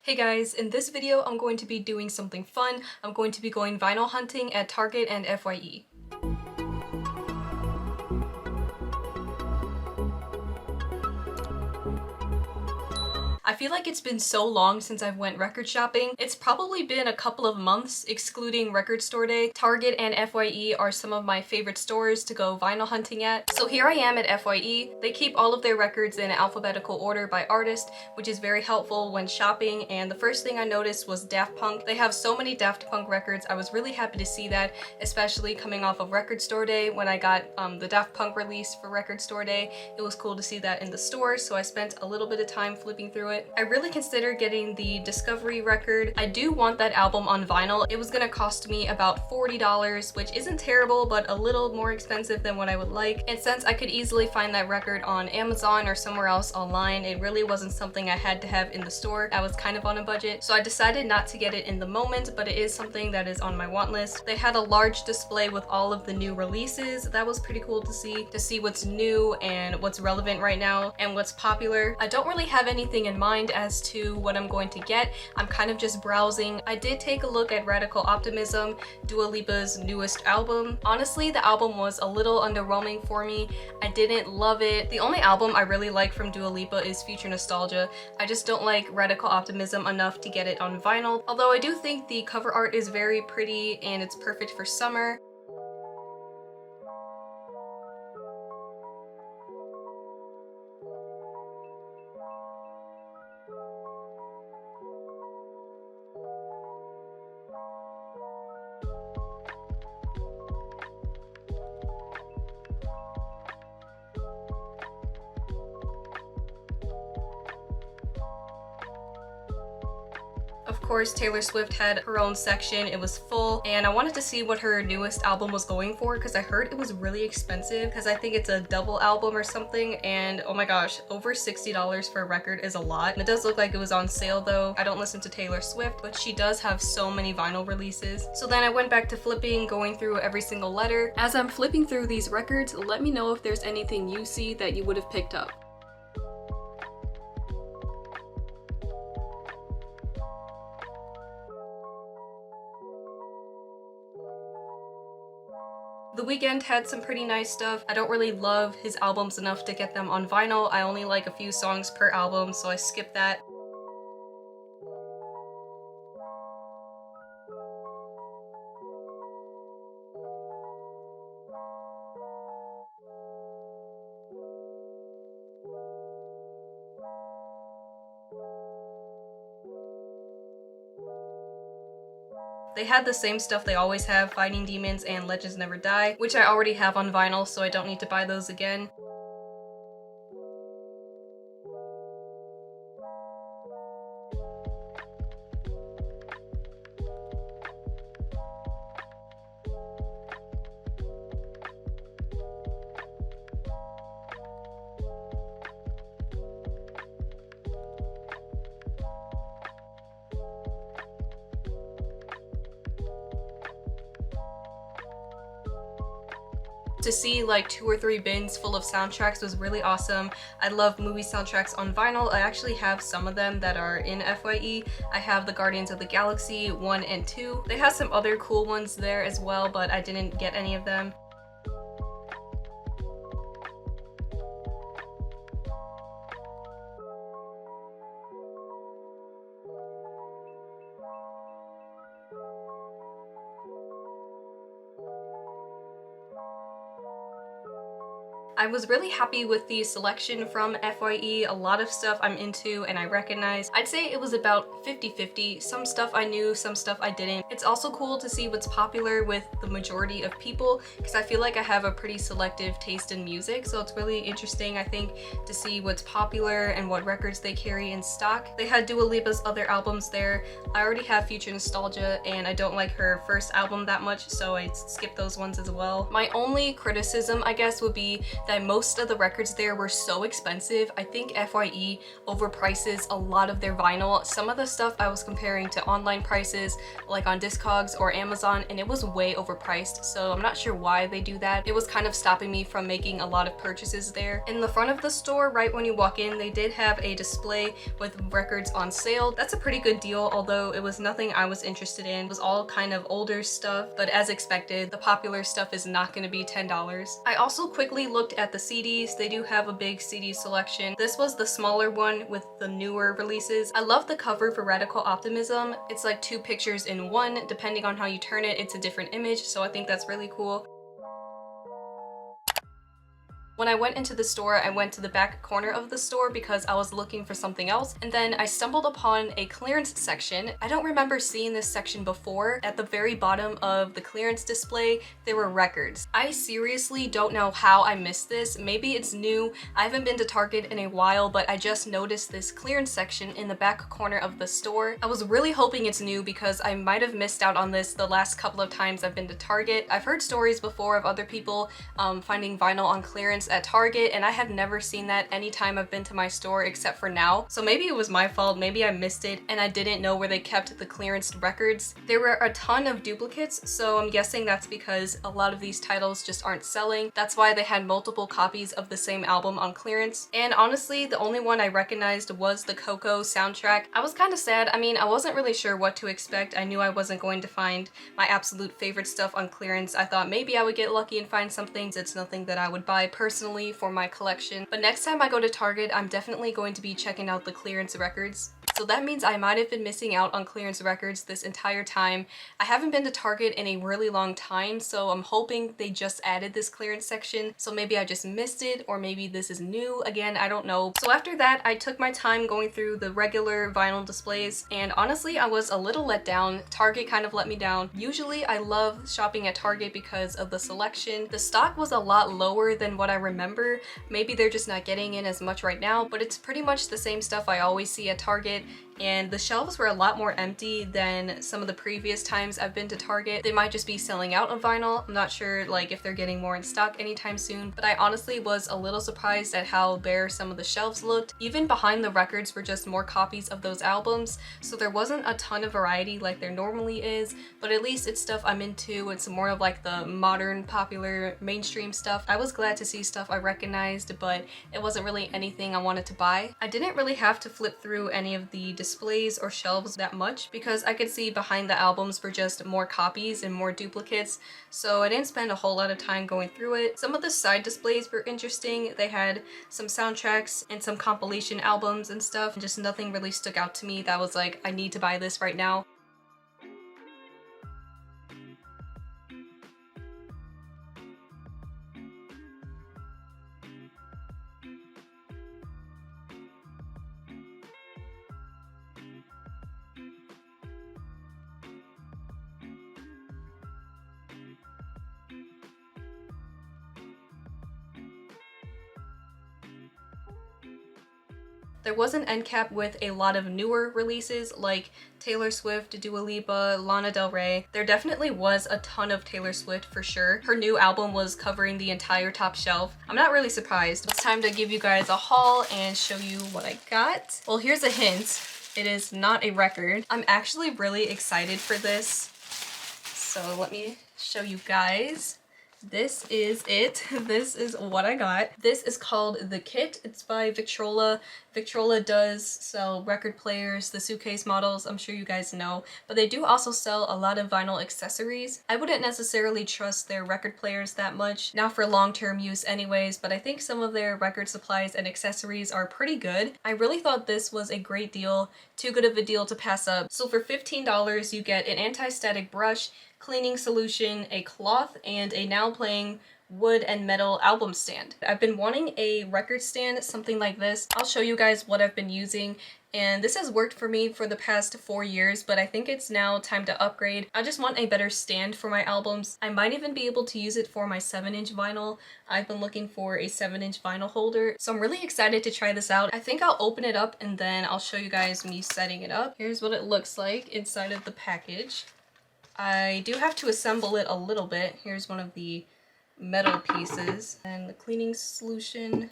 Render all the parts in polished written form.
Hey guys, in this video I'm going to be doing something fun. I'm going to be going vinyl hunting at Target and FYE. I feel like it's been so long since I've went record shopping. It's probably been a couple of months, excluding record store day. Target and FYE are some of my favorite stores to go vinyl hunting at. So here I am at FYE. They keep all of their records in alphabetical order by artist, which is very helpful when shopping, and the first thing I noticed was Daft Punk. They have so many Daft Punk records. I was really happy to see that, especially coming off of record store day when I got the Daft Punk release for record store day. It was cool to see that in the store, so I spent a little bit of time flipping through it. I really considered getting the Discovery record. I do want that album on vinyl. It was gonna cost me about $40, which isn't terrible, but a little more expensive than what I would like. And since I could easily find that record on Amazon or somewhere else online, it really wasn't something I had to have in the store. I was kind of on a budget, so I decided not to get it in the moment, but it is something that is on my want list. They had a large display with all of the new releases. That was pretty cool to see what's new and what's relevant right now and what's popular. I don't really have anything in mind as to what I'm going to get. I'm kind of just browsing. I did take a look at Radical Optimism, Dua Lipa's newest album. Honestly, the album was a little underwhelming for me. I didn't love it. The only album I really like from Dua Lipa is Future Nostalgia. I just don't like Radical Optimism enough to get it on vinyl, although I do think the cover art is very pretty and it's perfect for summer. Of course, Taylor Swift had her own section. It was full, and I wanted to see what her newest album was going for because I heard it was really expensive because I think it's a double album or something, and oh my gosh, over $60 for a record is a lot. And it does look like it was on sale though. I don't listen to Taylor Swift, but she does have so many vinyl releases. So then I went back to flipping, going through every single letter. As I'm flipping through these records, let me know if there's anything you see that you would have picked up. The Weeknd had some pretty nice stuff. I don't really love his albums enough to get them on vinyl. I only like a few songs per album, so I skipped that. They had the same stuff they always have, Fighting Demons and Legends Never Die, which I already have on vinyl, so I don't need to buy those again. To see like 2 or 3 bins full of soundtracks was really awesome. I love movie soundtracks on vinyl. I actually have some of them that are in FYE. I have the Guardians of the Galaxy 1 and 2. They have some other cool ones there as well, but I didn't get any of them. I was really happy with the selection from FYE. A lot of stuff I'm into and I recognize. I'd say it was about 50-50. Some stuff I knew, some stuff I didn't. It's also cool to see what's popular with the majority of people because I feel like I have a pretty selective taste in music, so it's really interesting, I think, to see what's popular and what records they carry in stock. They had Dua Lipa's other albums there. I already have Future Nostalgia and I don't like her first album that much, so I skipped those ones as well. My only criticism, I guess, would be that most of the records there were so expensive. I think FYE overprices a lot of their vinyl. Some of the stuff I was comparing to online prices like on Discogs or Amazon, and it was way overpriced, so I'm not sure why they do that. It was kind of stopping me from making a lot of purchases there. In the front of the store, right when you walk in, they did have a display with records on sale. That's a pretty good deal, although it was nothing I was interested in. It was all kind of older stuff, but as expected, the popular stuff is not going to be $10. I also quickly looked at the CDs. They do have a big CD selection. This was the smaller one with the newer releases. I love the cover for Radical Optimism. It's like two pictures in one. Depending on how you turn it, it's a different image, so I think that's really cool. When I went into the store, I went to the back corner of the store because I was looking for something else, and then I stumbled upon a clearance section. I don't remember seeing this section before. At the very bottom of the clearance display, there were records. I seriously don't know how I missed this. Maybe it's new. I haven't been to Target in a while, but I just noticed this clearance section in the back corner of the store. I was really hoping it's new because I might have missed out on this the last couple of times I've been to Target. I've heard stories before of other people finding vinyl on clearance at Target, and I have never seen that anytime I've been to my store except for now. So maybe it was my fault, maybe I missed it and I didn't know where they kept the clearance records. There were a ton of duplicates, so I'm guessing that's because a lot of these titles just aren't selling. That's why they had multiple copies of the same album on clearance. And honestly, the only one I recognized was the Coco soundtrack. I was kind of sad. I mean, I wasn't really sure what to expect. I knew I wasn't going to find my absolute favorite stuff on clearance. I thought maybe I would get lucky and find something. It's nothing that I would buy personally for my collection. But next time I go to Target, I'm definitely going to be checking out the clearance records. So that means I might have been missing out on clearance records this entire time. I haven't been to Target in a really long time, so I'm hoping they just added this clearance section. So maybe I just missed it, or maybe this is new. Again, I don't know. So after that, I took my time going through the regular vinyl displays, and honestly, I was a little let down. Target kind of let me down. Usually, I love shopping at Target because of the selection. The stock was a lot lower than what I remember. Maybe they're just not getting in as much right now, but it's pretty much the same stuff I always see at Target. And the shelves were a lot more empty than some of the previous times I've been to Target. They might just be selling out of vinyl. I'm not sure like if they're getting more in stock anytime soon, but I honestly was a little surprised at how bare some of the shelves looked. Even behind the records were just more copies of those albums, so there wasn't a ton of variety like there normally is, but at least it's stuff I'm into. It's more of like the modern, popular, mainstream stuff. I was glad to see stuff I recognized, but it wasn't really anything I wanted to buy. I didn't really have to flip through any of the displays or shelves that much because I could see behind the albums were just more copies and more duplicates, so I didn't spend a whole lot of time going through it. Some of the side displays were interesting. They had some soundtracks and some compilation albums and stuff, and just nothing really stuck out to me that was like, I need to buy this right now. There was an end cap with a lot of newer releases like Taylor Swift, Dua Lipa, Lana Del Rey. There definitely was a ton of Taylor Swift for sure. Her new album was covering the entire top shelf. I'm not really surprised. It's time to give you guys a haul and show you what I got. Well, here's a hint. It is not a record. I'm actually really excited for this. So let me show you guys. This is it. This is what I got. This is called The Kit. It's by Victrola. Victrola does sell record players, the suitcase models, I'm sure you guys know, but they do also sell a lot of vinyl accessories. I wouldn't necessarily trust their record players that much, now for long-term use anyways, but I think some of their record supplies and accessories are pretty good. I really thought this was a great deal, too good of a deal to pass up. So for $15, you get an anti-static brush, cleaning solution, a cloth, and a now playing wood and metal album stand. I've been wanting a record stand, something like this. I'll show you guys what I've been using, and this has worked for me for the past 4 years, but I think it's now time to upgrade. I just want a better stand for my albums. I might even be able to use it for my 7-inch vinyl. I've been looking for a 7-inch vinyl holder, so I'm really excited to try this out. I think I'll open it up and then I'll show you guys me setting it up. Here's what it looks like inside of the package. I do have to assemble it a little bit. Here's one of the metal pieces. And the cleaning solution.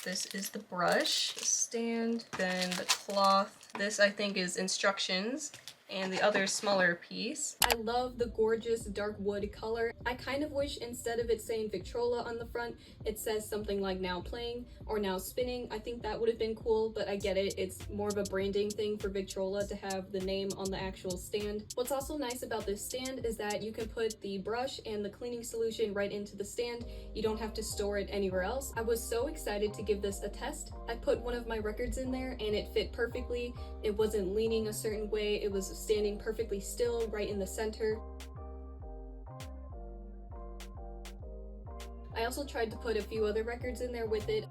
This is the brush, the stand, then the cloth. This I think is instructions. And the other smaller piece. I love the gorgeous dark wood color. I kind of wish instead of it saying Victrola on the front, it says something like now playing or now spinning. I think that would have been cool, but I get it. It's more of a branding thing for Victrola to have the name on the actual stand. What's also nice about this stand is that you can put the brush and the cleaning solution right into the stand. You don't have to store it anywhere else. I was so excited to give this a test. I put one of my records in there and it fit perfectly. It wasn't leaning a certain way. It was standing perfectly still right in the center. I also tried to put a few other records in there with it.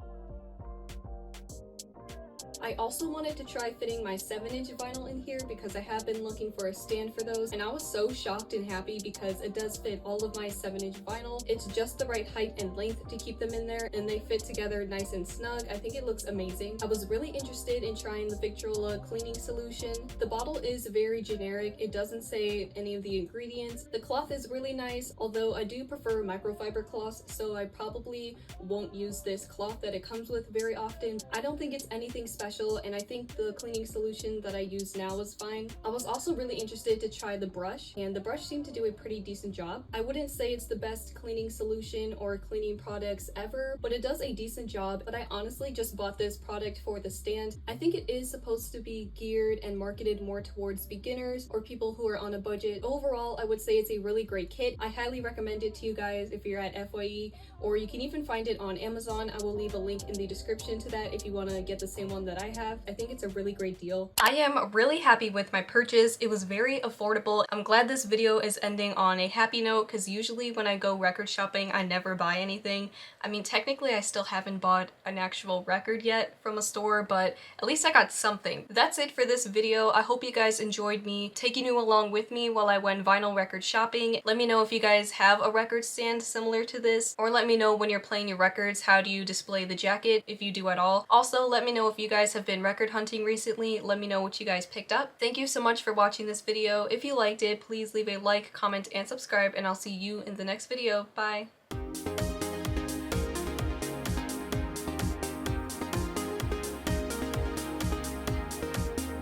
I also wanted to try fitting my 7-inch vinyl in here because I have been looking for a stand for those, and I was so shocked and happy because it does fit all of my 7-inch vinyl. It's just the right height and length to keep them in there, and they fit together nice and snug. I think it looks amazing. I was really interested in trying the Victrola cleaning solution. The bottle is very generic. It doesn't say any of the ingredients. The cloth is really nice, although I do prefer microfiber cloths, so I probably won't use this cloth that it comes with very often. I don't think it's anything special, and I think the cleaning solution that I use now is fine. I was also really interested to try the brush, and the brush seemed to do a pretty decent job. I wouldn't say it's the best cleaning solution or cleaning products ever, but it does a decent job. But I honestly just bought this product for the stand. I think it is supposed to be geared and marketed more towards beginners or people who are on a budget. Overall, I would say it's a really great kit. I highly recommend it to you guys if you're at FYE, or you can even find it on Amazon. I will leave a link in the description to that if you want to get the same one that I have. I think it's a really great deal. I am really happy with my purchase. It was very affordable. I'm glad this video is ending on a happy note because usually when I go record shopping, I never buy anything. I mean, technically I still haven't bought an actual record yet from a store, but at least I got something. That's it for this video. I hope you guys enjoyed me taking you along with me while I went vinyl record shopping. Let me know if you guys have a record stand similar to this, or let me know when you're playing your records, how do you display the jacket, if you do at all. Also, let me know if you guys have been record hunting recently. Let me know what you guys picked up. Thank you so much for watching this video. If you liked it, please leave a like, comment, and subscribe, and I'll see you in the next video. Bye!